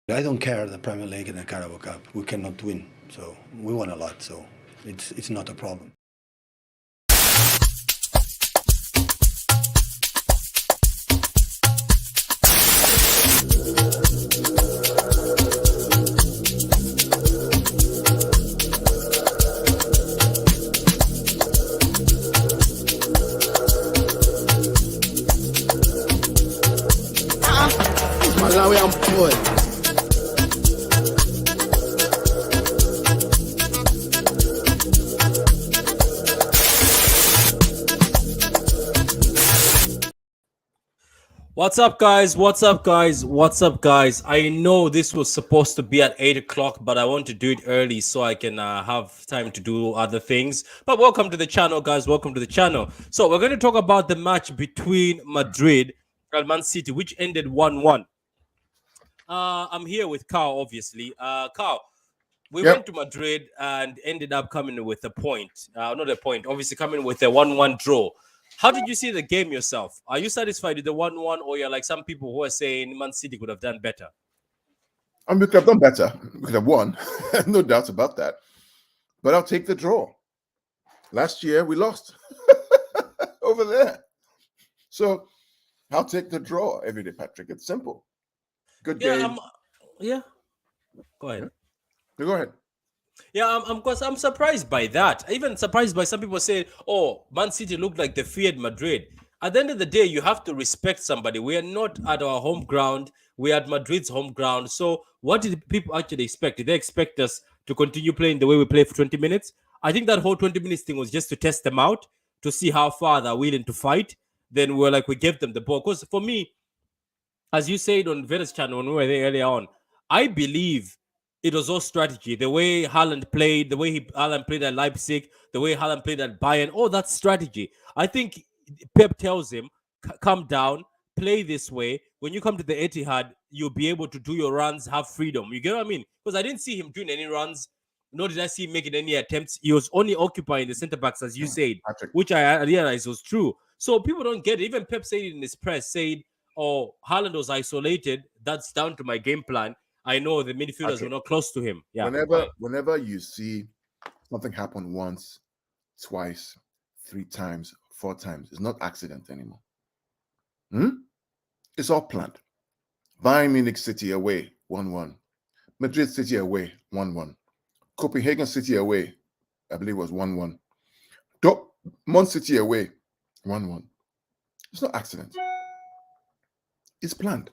I don't care the Premier League and the Carabao Cup. We cannot win, so we won a lot. So it's not a problem. Malawi and boy. What's up, guys? What's up, guys? What's up, guys? I know this was supposed to be at 8 o'clock, but I want to do it early so I can have time to do other things. But welcome to the channel, guys. Welcome to the channel. So, we're going to talk about the match between Madrid and Man City, which ended 1-1. I'm here with Carl, obviously. Carl, we went to Madrid and ended up coming with a point. Not a point, obviously, coming with a 1-1 draw. How did you see the game yourself? Are you satisfied with the 1-1, or you're like some people who are saying Man City could have done better? We could have done better. We could have won. No doubts about that. But I'll take the draw. Last year, we lost over there. So I'll take the draw every day, Patrick. It's simple. Good game. Yeah. Go ahead. Go ahead. Yeah, I'm surprised by that. Even surprised by some people saying, "Oh, Man City looked like they feared Madrid." At the end of the day, you have to respect somebody. We are not at our home ground. We are at Madrid's home ground. So, what did people actually expect? Did they expect us to continue playing the way we play for 20 minutes? I think that whole 20 minutes thing was just to test them out, to see how far they're willing to fight. Then we gave them the ball. Because for me, as you said on Vera's channel when we were there earlier on, I believe it was all strategy. The way Haaland played, the way Haaland played at Leipzig, the way Haaland played at Bayern, all that strategy. I think Pep tells him, "Come down, play this way. When you come to the Etihad, you'll be able to do your runs, have freedom." You get what I mean? Because I didn't see him doing any runs, nor did I see him making any attempts. He was only occupying the centre backs, as you said, Patrick. which I realized was true. So people don't get it. Even Pep said it in his press, said, "Oh, Haaland was isolated. That's down to my game plan. I know the midfielders were not close to him." Yeah. Whenever you see something happen once, twice, 3 times, 4 times, it's not accident anymore. It's all planned. Bayern Munich City away, 1-1. Madrid City away, 1-1. Copenhagen City away, I believe was 1-1. Dortmund City away, 1-1. It's not accident. It's planned.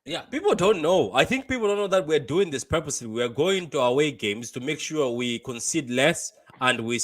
Yeah, people don't know. I think people don't know that we're doing this purposely. We are going to away games to make sure we concede less and we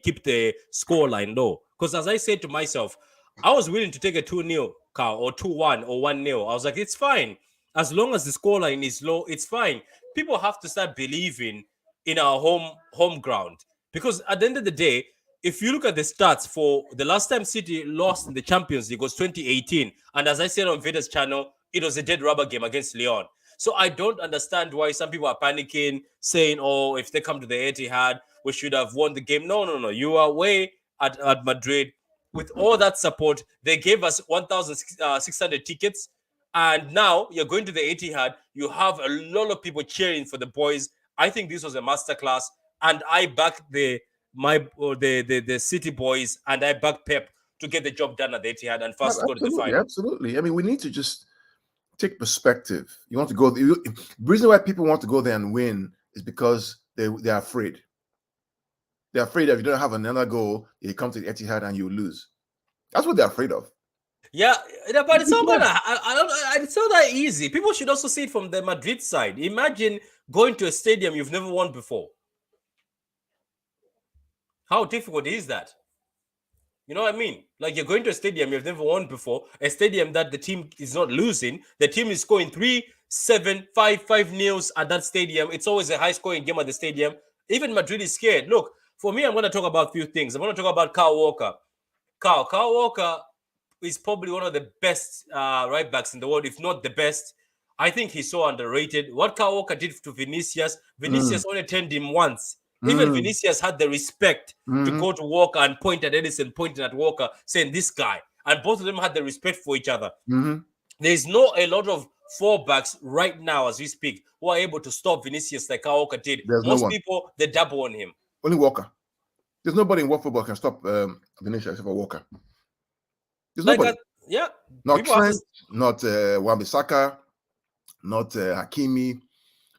keep the scoreline low. Because as I said to myself, I was willing to take a 2-0 car or 2-1 or 1-0. I was like, it's fine. As long as the scoreline is low, it's fine. People have to start believing in our home ground. Because at the end of the day, if you look at the stats for the last time City lost in the Champions League was 2018. And as I said on Veda's channel, it was a dead rubber game against Lyon. So I don't understand why some people are panicking, saying, "Oh, if they come to the Etihad, we should have won the game." No. You are away at Madrid with all that support. They gave us 1,600 tickets. And now you're going to the Etihad. You have a lot of people cheering for the boys. I think this was a masterclass. And I back the City boys, and I back Pep to get the job done at the Etihad and first go to the final. Absolutely. I mean, we need to just take perspective. You want to go. The reason why people want to go there and win is because they're afraid. They're afraid that if you don't have another goal, you come to the Etihad and you lose. That's what they're afraid of. Yeah, but it's not gonna. It's not that easy. People should also see it from the Madrid side. Imagine going to a stadium you've never won before. How difficult is that? You know what I mean? Like you're going to a stadium you've never won before, a stadium that the team is not losing. The team is scoring 3-7, 5-0 at that stadium. It's always a high-scoring game at the stadium. Even Madrid is scared. Look, for me, I'm going to talk about a few things. I'm going to talk about Kyle Walker. Kyle Walker is probably one of the best right backs in the world, if not the best. I think he's so underrated. What Kyle Walker did to Vinicius only turned him once. Even Vinicius had the respect to go to Walker and point at Edison, pointing at Walker, saying this guy. And both of them had the respect for each other. There's not a lot of fullbacks right now as we speak who are able to stop Vinicius like how Walker did. There's no Most one. people they double on him. Only Walker. There's nobody in world football can stop Vinicius except for Walker. There's Like nobody. yeah, Not people have Trent, to- not Wan-Bissaka, not Hakimi,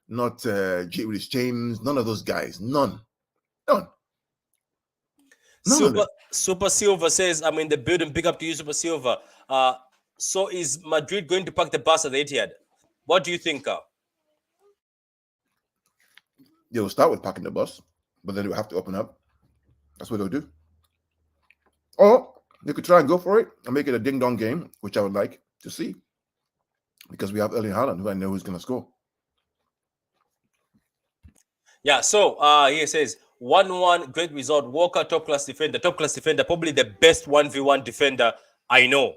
not Rhys James. None of those guys. None. None. None of them. Super Silva says, I'm in the building. Big up to you, Super Silva. So is Madrid going to park the bus at the Etihad? What do you think, Carl? They will start with parking the bus, but then they will have to open up. That's what they'll do. Or they could try and go for it and make it a ding-dong game, which I would like to see. Because we have Erling Haaland, who I know who's going to score. Yeah, so he says 1-1, great result. Walker, top class defender, probably the best 1v1 defender I know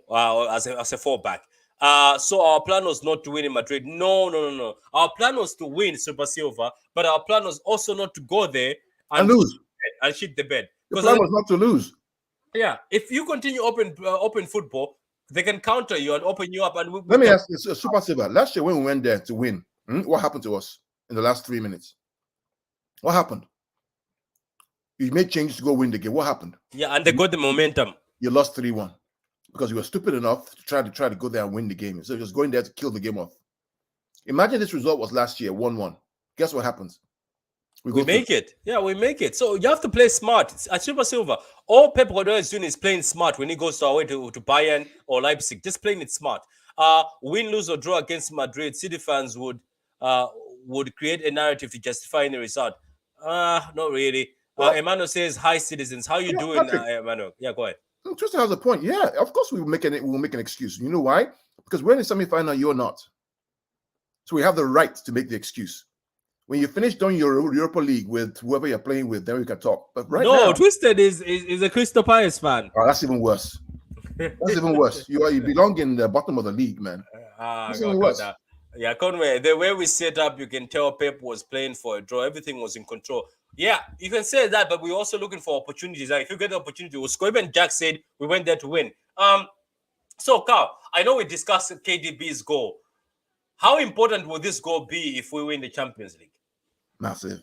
as a fullback. So our plan was not to win in Madrid. No. Our plan was to win, Super Silva, but our plan was also not to go there And lose. And shit the bed. The plan was not to lose. Yeah, if you continue open football, they can counter you and open you up. And Let me ask you, Super Silva. Last year when we went there to win, what happened to us in the last 3 minutes? What happened? You made changes to go win the game. What happened? Yeah, and they got the momentum. You lost 3-1 because you were stupid enough to try to go there and win the game. So just going there to kill the game off. Imagine this result was last year, 1-1. Guess what happens? We make it. Yeah, we make it. So you have to play smart. At Super Silva, all Pep Guardiola is doing is playing smart when he goes away to Bayern or Leipzig. Just playing it smart. Win, lose, or draw against Madrid, City fans would create a narrative to justify any result. Not really. Well, Emmanuel says, "Hi, citizens. How you doing, Emmanuel?" Yeah, go ahead. Tristan has a point. Yeah, of course we will make an excuse. You know why? Because we're in the semi-final, you're not. So we have the right to make the excuse. When you finish doing your Europa League with whoever you're playing with, then we can talk. But right now, Twisted is a Crystal Palace fan. Oh, that's even worse. That's even worse. You belong in the bottom of the league, man. That's even worse. Yeah, Conway, the way we set up, you can tell Pep was playing for a draw. Everything was in control. Yeah, you can say that, but we're also looking for opportunities. Like if you get the opportunity, we'll score. Even Jack said we went there to win. So, Carl, I know we discussed KDB's goal. How important will this goal be if we win the Champions League? Massive.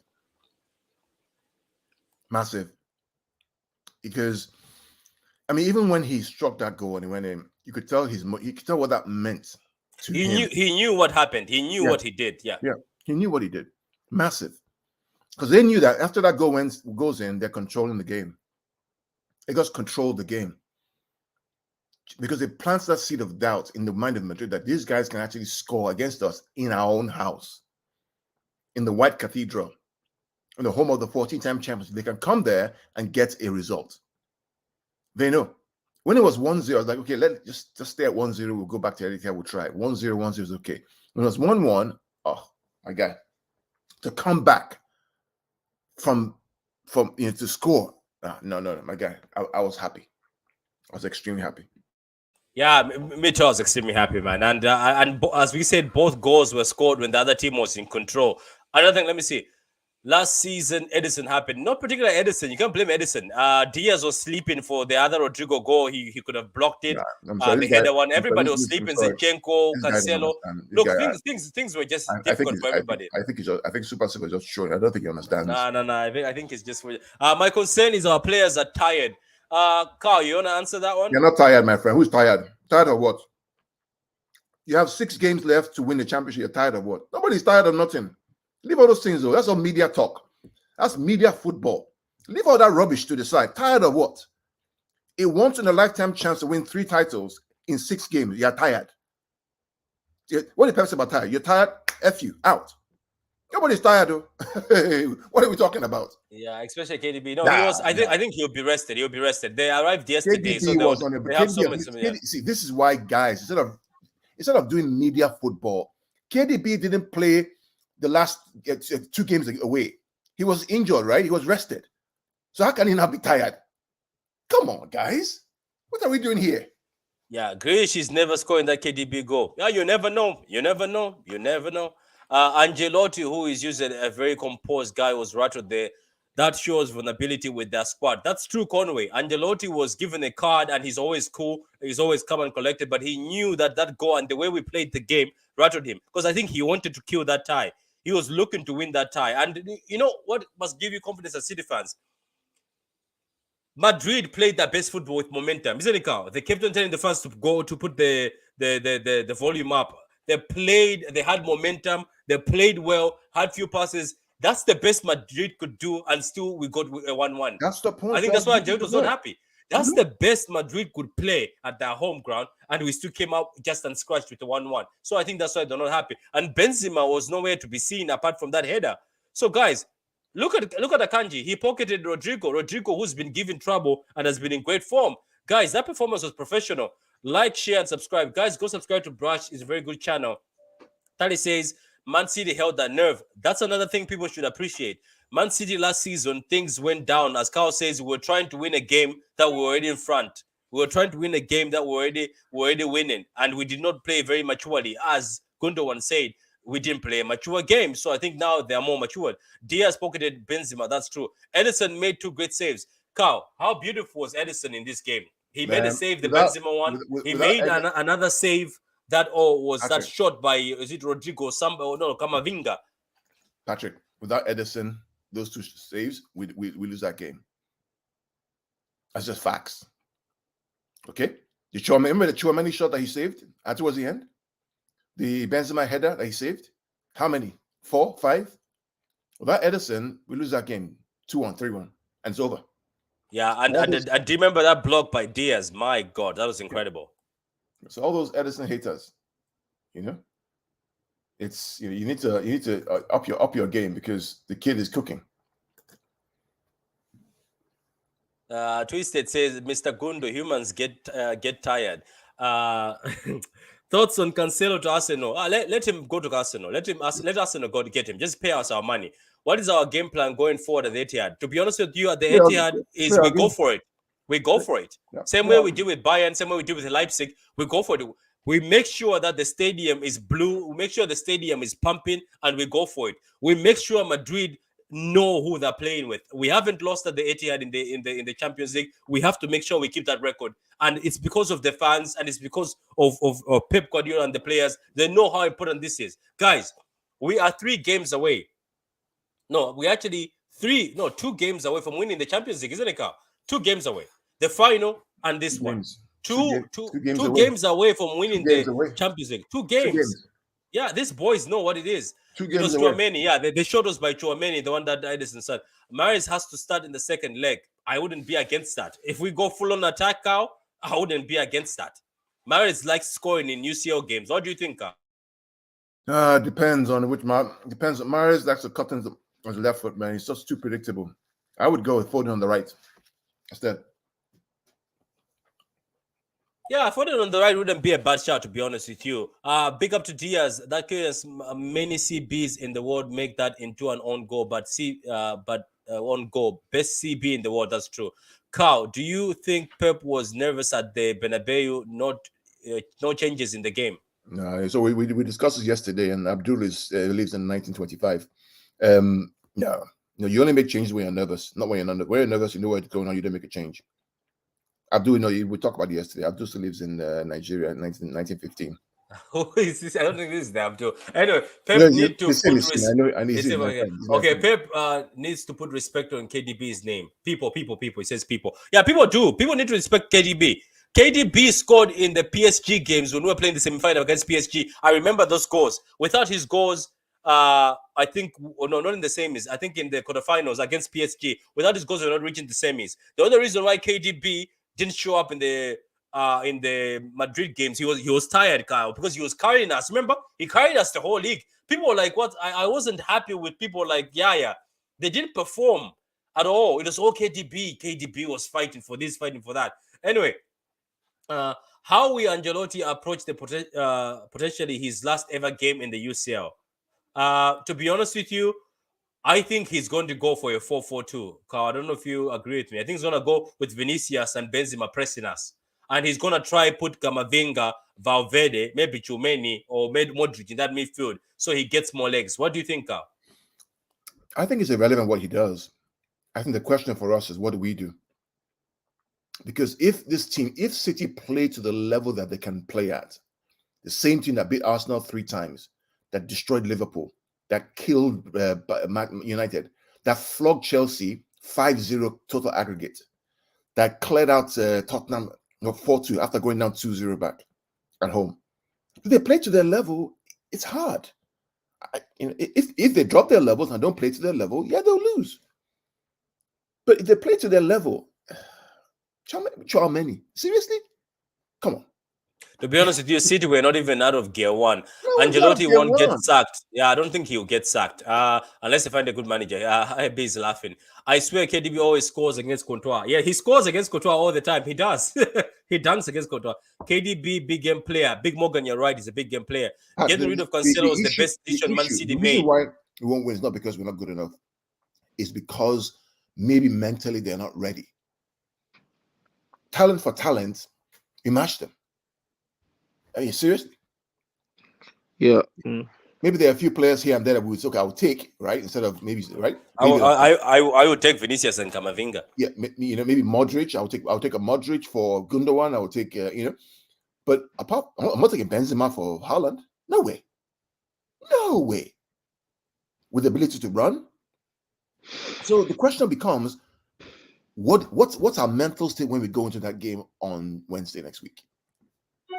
Because, I mean, even when he struck that goal and he went in, you could tell what that meant to him. He knew what happened. He knew what he did. Yeah, he knew what he did. Massive. Because they knew that after that goal goes in, they're controlling the game. They just controlled the game. Because it plants that seed of doubt in the mind of Madrid that these guys can actually score against us in our own house, in the White Cathedral, in the home of the 14-time champions. They can come there and get a result. They know. When it was 1-0, I was like, okay, let's just stay at 1-0. We'll go back to anything. We'll try it. 1-0 is okay. When it was 1-1, oh my God, to come back from to score. No, my guy. I was happy. I was extremely happy. Yeah, me too. I was extremely happy, man. And as we said, both goals were scored when the other team was in control. Another thing, let me see. Last season, Edison happened. Not particularly Edison. You can't blame Edison. Diaz was sleeping for the other Rodrigo goal. He could have blocked it. The header one. Everybody was sleeping. Zinchenko, Cancelo. Look, things were just difficult for everybody. I think Super Silva is just showing. I don't think he understands. No. I think it's just for. My concern is our players are tired. Carl, you want to answer that one? You're not tired, my friend. Who's tired? Tired of what? You have 6 games left to win the championship. You're tired of what? Nobody's tired of nothing. Leave all those things, though. That's all media talk. That's media football. Leave all that rubbish to the side. Tired of what? A once-in-a-lifetime chance to win 3 titles in 6 games. You're tired. What did Pep say about tired? You're tired? F you. Out. Nobody's tired, though. What are we talking about? Yeah, especially KDB. No, I think he'll be rested. He'll be rested. They arrived yesterday, KDB so was on it. See, this is why, guys, instead of doing media football, KDB didn't play the last 2 games away. He was injured, right? He was rested. So how can he not be tired? Come on, guys. What are we doing here? Yeah, Grealish is never scoring that KDB goal. Yeah, you never know. Angelotti, who is usually a very composed guy, was rattled there. that shows vulnerability with their squad. That's true, Conway. Ancelotti was given a card and he's always cool. He's always calm and collected, but he knew that that goal and the way we played the game rattled him because I think he wanted to kill that tie. He was looking to win that tie. And you know what must give you confidence as City fans? Madrid played their best football with momentum, isn't it, Carl? They kept on telling the fans to go to put the volume up. They played, they had momentum, they played well, had few passes. That's the best Madrid could do, and still we got a 1-1. That's the point. I think that's why Angelito was not happy. That's the best Madrid could play at their home ground, and we still came out just unscratched with the 1-1. So I think that's why they're not happy. And Benzema was nowhere to be seen apart from that header. So guys, look at Akanji. He pocketed Rodrigo, who's been given trouble and has been in great form. Guys, that performance was professional. Like, share, and subscribe. Guys, go subscribe to Brush. It's a very good channel. Tali says, Man City held that nerve. That's another thing people should appreciate. Man City last season, things went down. As Carl says, we were trying to win a game that we were already in front. We were trying to win a game that we were already winning. And we did not play very maturely. As Gundogan said, we didn't play a mature game. So I think now they are more matured. Diaz pocketed Benzema. That's true. Edison made 2 great saves. Carl, how beautiful was Edison in this game? He made a save, the Benzema one. He made another save that was Patrick, that shot by, is it Rodrigo? Camavinga. Patrick, without Edison, those 2 saves, we lose that game. That's just facts. Okay? Remember the Tchouaméni shot that he saved towards the end? The Benzema header that he saved? How many? 4, 5? Without Edison, we lose that game 2-1, 3-1, and it's over. Yeah, and do you remember that block by Diaz? My God, that was incredible. So all those Edison haters, it's you need to up your game because the kid is cooking. Twisted says, Mr. Gundo, humans get tired. Thoughts on Cancelo to Arsenal? Let him go to Arsenal. Let Arsenal go to get him. Just pay us our money. What is our game plan going forward at the Etihad? To be honest with you, at the Etihad is we go for it. We go for it. Yeah. Same way we do with Bayern, same way we do with Leipzig. We go for it. We make sure that the stadium is blue. We make sure the stadium is pumping, and we go for it. We make sure Madrid know who they're playing with. We haven't lost at the Etihad in the Champions League. We have to make sure we keep that record, and it's because of the fans, and it's because of Pep Guardiola and the players. They know how important this is, guys. We are 3 games away. No, we actually 2 games away from winning the Champions League, isn't it, Carl? 2 games away. The final and this one. Two games away from winning the Champions League. 2 games. Yeah, these boys know what it is. 2 games away. Tchouaméni, yeah, they showed us by Tchouaméni, the one that Edison said. Mahrez has to start in the second leg. I wouldn't be against that. If we go full on attack, Carl, I wouldn't be against that. Mahrez likes scoring in UCL games. What do you think, Carl? Depends on which depends. Mahrez likes to cut on the left foot, man. He's just too predictable. I would go with Foden on the right instead. Yeah, Foden on the right wouldn't be a bad shot, to be honest with you. Big up to Diaz. That curious, many CBs in the world make that into an own goal, but on goal, best CB in the world. That's true. Carl, do you think Pep was nervous at the Bernabeu? No changes in the game. No, so we discussed this yesterday, and Abdul lives in 1925. No, you only make changes when you're nervous, not when you're not. When you're nervous, you know what's going on. You don't make a change. Abdul, we talked about it yesterday. Abdul still lives in Nigeria in 1915. Who is this? I don't think this is the Abdul. Anyway, Pep needs to put Pep needs to put respect on KDB's name. People. He says people. Yeah, people do. People need to respect KDB. KDB scored in the PSG games when we were playing the semi-final against PSG. I remember those goals. Without his goals, I think not in the semis. I think in the quarterfinals against PSG. Without his goals, we're not reaching the semis. The other reason why KDB didn't show up in the Madrid games, he was tired, Kyle, because he was carrying us. Remember, he carried us the whole league. People were like, what? I wasn't happy with people like Yaya. They didn't perform at all. It was all KDB. KDB was fighting for this, fighting for that. Anyway, how will Ancelotti approach the potentially his last ever game in the UCL? To be honest with you, I think he's going to go for a 4-4-2. Carl, I don't know if you agree with me. I think he's going to go with Vinicius and Benzema pressing us. And he's going to try put Camavinga, Valverde, maybe Tchouaméni, or maybe Modric in that midfield so he gets more legs. What do you think, Carl? I think it's irrelevant what he does. I think the question for us is, what do we do? Because if City play to the level that they can play at, the same team that beat Arsenal 3 times, that destroyed Liverpool, that killed United, that flogged Chelsea 5-0 total aggregate, that cleared out Tottenham 4-2 after going down 2-0 back at home. If they play to their level, it's hard. If they drop their levels and don't play to their level, yeah, they'll lose. But if they play to their level, how many? Seriously? Come on. To be honest with you, City were not even out of gear 1. No, Ancelotti won't get sacked. Yeah, I don't think he'll get sacked unless they find a good manager. Ibe is laughing. I swear KDB always scores against Courtois. Yeah, he scores against Courtois all the time. He does. He dunks against Courtois. KDB, big game player. Big Morgan, you're right. He's a big game player. Getting rid of Cancelo is the best decision Man City made. The reason why we won't win is not because we're not good enough. It's because maybe mentally they're not ready. Talent for talent, you match them. I mean, seriously? Yeah. Maybe there are a few players here and there that we would say, okay, I'll take, right? Instead of maybe, right? Maybe I would take Vinicius and Camavinga. Yeah, maybe Modric. I'll take a Modric for Gundogan. I will take, but I'm not taking Benzema for Haaland. No way. No way. With the ability to run. So the question becomes, what's our mental state when we go into that game on Wednesday next week?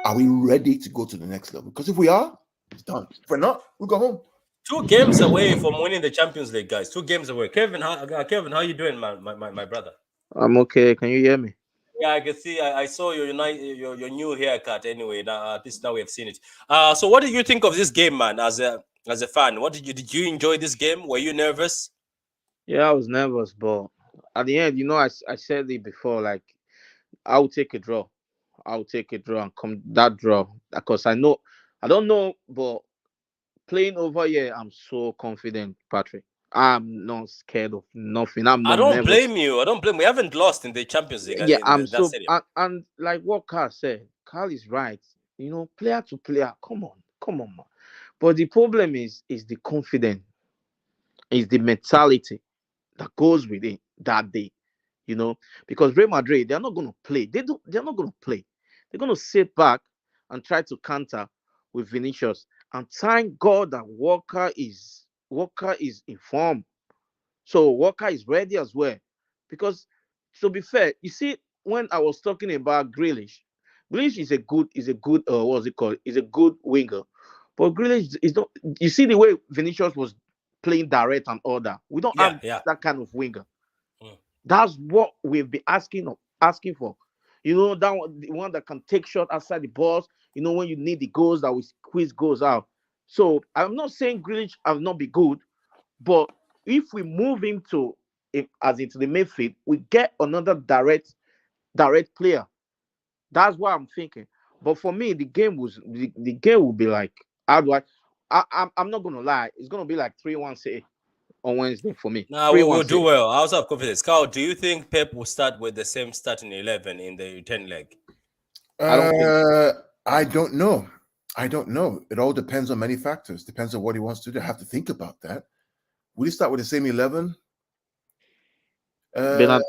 Are we ready to go to the next level? Because if we are, it's done. If we're not, we'll go home. 2 games away from winning the Champions League, guys. 2 games away. Kevin, how you doing, my brother? I'm okay. Can you hear me? Yeah, I can see. I saw your new haircut. Anyway, now we have seen it. So what did you think of this game, man? As a fan, did you enjoy this game? Were you nervous? Yeah, I was nervous, but at the end, I said it before. Like, I'll take a draw. I'll take a draw and come that draw, because I don't know, but playing over here, I'm so confident, Patrick. I'm not scared of nothing. I'm not I don't nervous. blame you. We haven't lost in the Champions League. Yeah, I'm so and like what Carl said, Carl is right. Player to player, come on, man. But the problem is the confidence, is the mentality that goes with it that day. Because Real Madrid, they're not going to play. They're not going to play. They're going to sit back and try to counter with Vinicius. And thank God that Walker is in form. So Walker is ready as well. Because to be fair, you see, when I was talking about Grealish is a good what's it called? Is a good winger. But Grealish is not. You see the way Vinicius was playing direct and all that. We don't have that kind of winger. That's what we've been asking for. The one that can take shot outside the box. When you need the goals, that will squeeze goals out. So I'm not saying Grealish have not been good, but if we move him into the midfield, we get another direct player. That's what I'm thinking. But for me, the game will be like, how do I'm not gonna lie, it's gonna be like 3-1 City on Wednesday for me. No, we'll do well. I also have confidence. Carl, do you think Pep will start with the same starting 11 in the 10 leg? I don't know. It all depends on many factors. Depends on what he wants to do. I have to think about that. Will he start with the same 11? I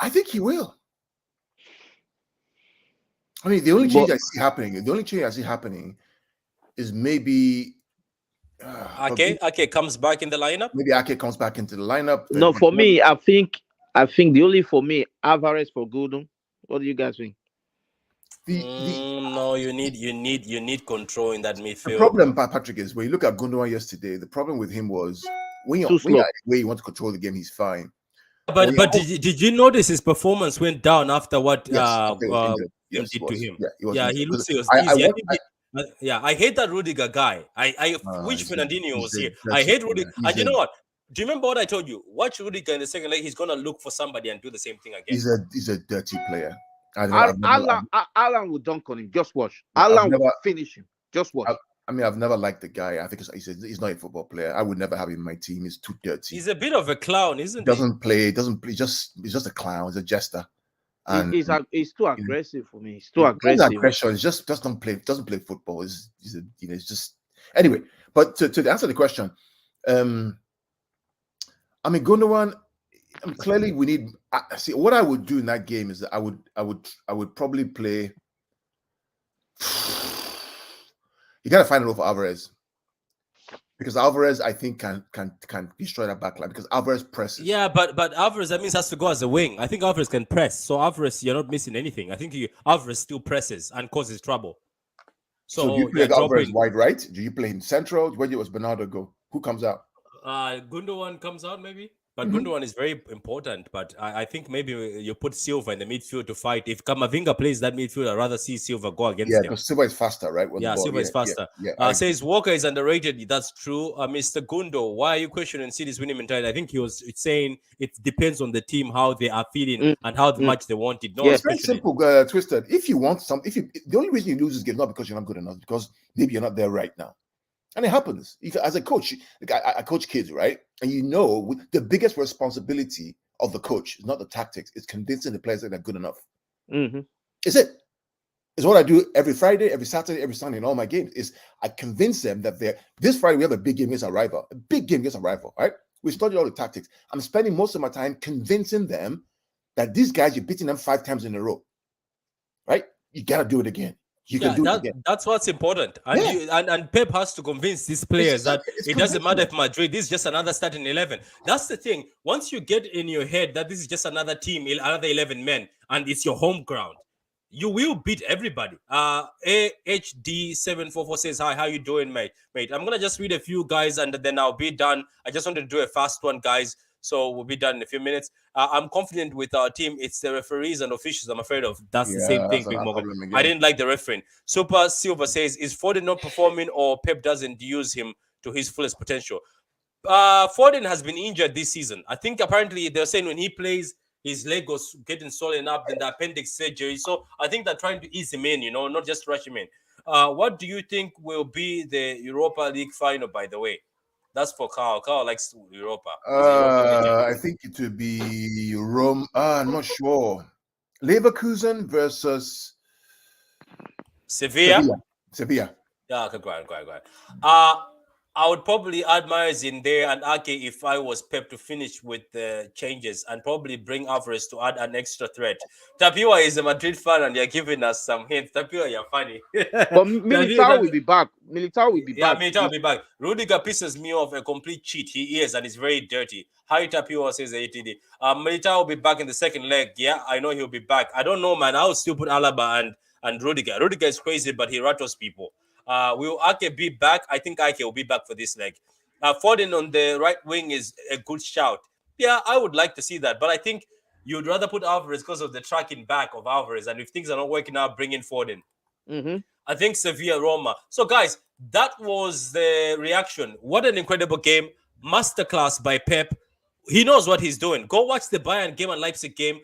think he will. I mean, the only change I see happening is maybe Ake comes back in the lineup. Maybe Ake comes back into the lineup. No, for me, I think the only for me, Alvarez for Gordon. What do you guys think? No, you need control in that midfield. The problem, Patrick, is when you look at Gundogan yesterday, the problem with him was when you want to control the game, he's fine. But did you notice his performance went down after what did to him? Yeah, he looks I hate that Rudiger guy. I wish Fernandinho was here. I hate Rudiger. And you know what? Do you remember what I told you? Watch Rudiger in the second leg. He's gonna look for somebody and do the same thing again. He's a dirty player. Alan will dunk on him. Just watch. Alan will finish him. Just watch. I've never liked the guy. I think he's not a football player. I would never have him in my team. He's too dirty. He's a bit of a clown, isn't he? Doesn't play. He's just a clown. He's a jester. And he's too aggressive for me. He's too aggressive. Aggression. It's just doesn't play football. It's just anyway. But to answer the question, I mean, Gundogan, Clearly, we need. See, what I would do in that game is that I would probably play. You got to find it over Alvarez, because Alvarez, I think, can destroy that backline because Alvarez presses. Yeah, but Alvarez, that means has to go as a wing. I think Alvarez can press. So Alvarez, you're not missing anything. I think Alvarez still presses and causes trouble. So do you play Alvarez wide right? Do you play him central? Where does Bernardo go? Who comes out? Gundogan comes out maybe. But Gundogan is very important. But I think maybe you put Silva in the midfield to fight. If Kamavinga plays that midfield, I'd rather see Silva go against him. Because Silva is faster, right? Silva is faster. Says Walker is underrated. That's true. Mr. Gundo, why are you questioning City's winning mentality? I think he was saying it depends on the team, how they are feeling and how much they want it. No, it's very simple, Twisted. If you want the only reason you lose this game is not because you're not good enough, because maybe you're not there right now. And it happens. As a coach, I coach kids, right? And the biggest responsibility of the coach is not the tactics; it's convincing the players that they're good enough. Is it? It's what I do every Friday, every Saturday, every Sunday in all my games. Is I convince them that this Friday we have a big game against our rival, right? We study all the tactics. I'm spending most of my time convincing them that these guys, you're beating them 5 times in a row, right? You got to do it again. You can do it again. That's what's important. And Pep has to convince these players that it doesn't matter if Madrid, this is just another starting 11. That's the thing. Once you get in your head that this is just another team, another 11 men, and it's your home ground, you will beat everybody. AHD744 says, hi, how you doing, mate? I'm going to just read a few guys and then I'll be done. I just wanted to do a fast one, guys. So we'll be done in a few minutes. I'm confident with our team. It's the referees and officials I'm afraid of. That's the same thing, Big Morgan. I didn't like the refereeing. Super Silver says, is Foden not performing or Pep doesn't use him to his fullest potential? Foden has been injured this season. I think apparently they're saying when he plays, his leg was getting swollen up in the appendix surgery. So I think they're trying to ease him in, not just rush him in. What do you think will be the Europa League final, by the way? That's for Carl. Carl likes Europa. I think it would be Rome. I'm not sure. Leverkusen versus Sevilla. Yeah, go ahead. I would probably add Myers in there and Ake if I was Pep to finish with the changes and probably bring Alvarez to add an extra threat. Tapia is a Madrid fan and you're giving us some hints. Tapia, you're funny. But Militao will be back. Militao will be back. Militao will be back. Rudiger pisses me off, a complete cheat. He is, and he's very dirty. Hi, Tapia says ATD. Militao will be back in the second leg. Yeah, I know he'll be back. I don't know, man. I would still put Alaba and Rudiger. Rudiger is crazy, but he rattles people. Will Ake be back? I think Ake will be back for this leg. Foden on the right wing is a good shout. Yeah, I would like to see that. But I think you'd rather put Alvarez because of the tracking back of Alvarez. And if things are not working out, bring in Foden. I think Sevilla, Roma. So, guys, that was the reaction. What an incredible game. Masterclass by Pep. He knows what he's doing. Go watch the Bayern game and Leipzig game.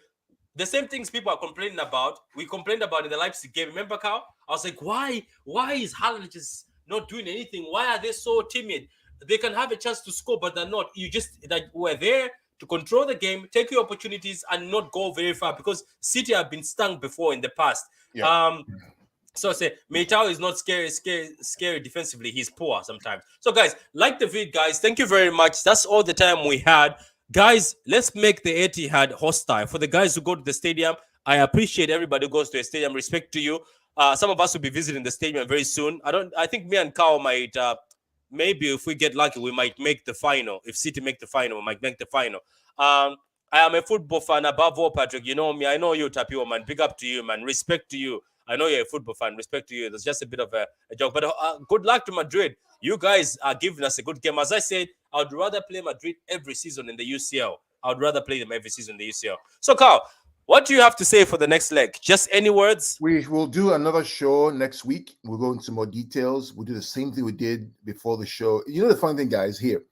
The same things people are complaining about, we complained about in the Leipzig game. Remember, Carl? I was like, why is Haaland just not doing anything? Why are they so timid? They can have a chance to score, but they're not. You just were there to control the game, take your opportunities, and not go very far because City have been stung before in the past. Yeah. So I say Militao is not scary defensively. He's poor sometimes. So guys, like the vid, guys. Thank you very much. That's all the time we had. Guys, let's make the Etihad hostile. For the guys who go to the stadium, I appreciate everybody who goes to a stadium. Respect to you. Some of us will be visiting the stadium very soon. I think me and Carl might, maybe if we get lucky, we might make the final. If City make the final, we might make the final. I am a football fan above all, Patrick. You know me. I know you, Tapio, man. Big up to you, man. Respect to you. I know you're a football fan. Respect to you. That's just a bit of a joke. But good luck to Madrid. You guys are giving us a good game. As I said, I would rather play Madrid every season in the UCL. I would rather play them every season in the UCL. So, Carl, what do you have to say for the next leg? Just any words? We will do another show next week. We'll go into more details. We'll do the same thing we did before the show. You know the funny thing, guys, here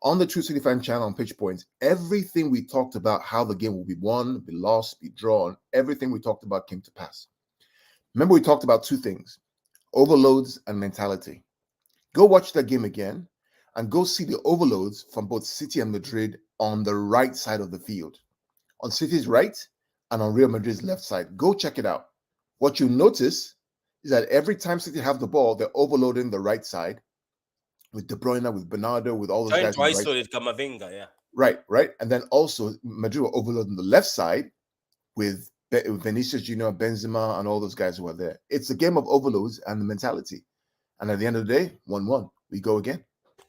on the True City Fan channel on Pitch Points, everything we talked about, how the game will be won, be lost, be drawn, everything we talked about came to pass. Remember, we talked about 2 things, overloads and mentality. Go watch that game again and go see the overloads from both City and Madrid on the right side of the field. On City's right and on Real Madrid's left side. Go check it out. What you notice is that every time City have the ball, they're overloading the right side with De Bruyne, with Bernardo, with all those guys. Trying to isolate Kamavinga, yeah. Right. And then also Madrid were overloading the left side with Vinicius Junior, Benzema, and all those guys who are there. It's a game of overloads and the mentality. And at the end of the day, 1-1. We go again.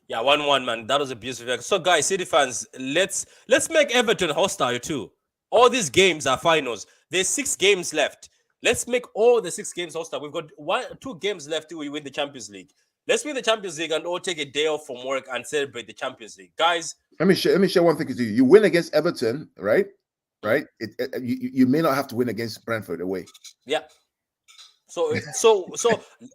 Yeah, 1-1, man. That was a beautiful. So, guys, City fans, let's make Everton hostile too. All these games are finals. There's 6 games left. Let's make all the 6 games hostile. We've got 2 games left till we win the Champions League. Let's win the Champions League and all take a day off from work and celebrate the Champions League, guys. Let me share one thing with you. You win against Everton, right? You may not have to win against Brentford away. Yeah. So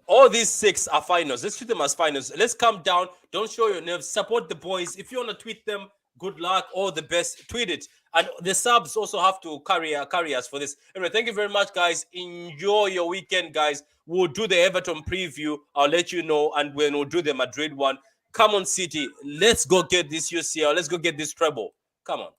all these 6 are finals. Let's treat them as finals. Let's calm down. Don't show your nerves. Support the boys. If you want to tweet them, good luck. All the best. Tweet it. And the subs also have to carry us for this. Anyway, thank you very much, guys. Enjoy your weekend, guys. We'll do the Everton preview. I'll let you know. And when we'll do the Madrid one, come on, City. Let's go get this UCL. Let's go get this treble. Come on.